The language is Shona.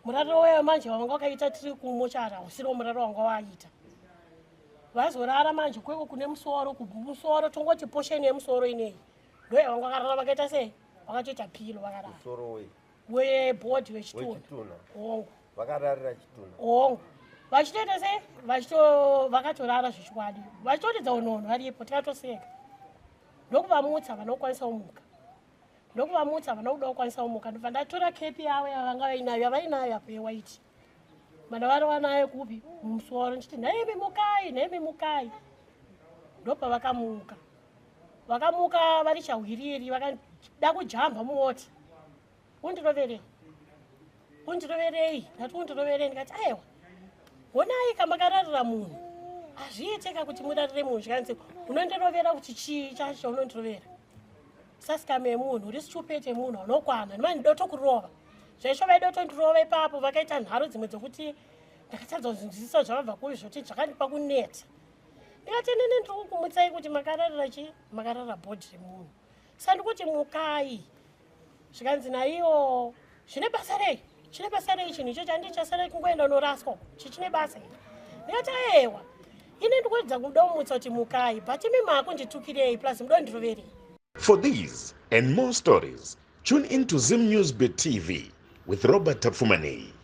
muraro wewe manje wanga wakaita tiri kumuchara usiro muraro wanga waita vazorara manje kweko kune musoro tongoti posheni yemusoro ineyi ndo yavanga vakarara vakaita sei vakatoita pilo vakarara webhodhi wechituna hongu vakararira chituna hongu vachitoita sei vakatorara zvichikwadi vachitotidza unono varipo tikatoseka ndokuvamutsa vanokwanisa umuka ndokuvamutsa vanokuda kukwanisa umuka ndobva ndatora kepi yavo yavanga vainayo yavainayo apo yewaiti mana vari vanayo kupi mumusoro ndichiti nhaimi mukai ndobva vakamuka vari chahwiriri vakada kujamba muwota undiroverei ndati undiroverei ndikati aiwa honai kamakararira munhu hazviiteka kuti murarire munhu zvikanzi unondirovera kuti chii chacho unondirovera sasikame yemunhu uri sichupete munhu anokwana ndimani ndotokurova zvesho vaidotondirova ipapo vakaita nharo dzimwe dzokuti ndakatadza kuzinzisa zvavabva kuvi zvoti zvakandipa kuneta ndikati nene ndiri kukumutsai kuti makararira chii makarara bhodhi remunhu sandikuti mukai zvikanzi naiyo zvine basa rei chine basa rei chinhu icho chandichasara kungoenda noraswa chichine basa iri ndikati ewa ine ndikuedza kudomutsa kuti mukai but imi makunditukirei plus mudondiroverei. For these and more stories, tune in to Zim News Bit TV with Robert Tafumani.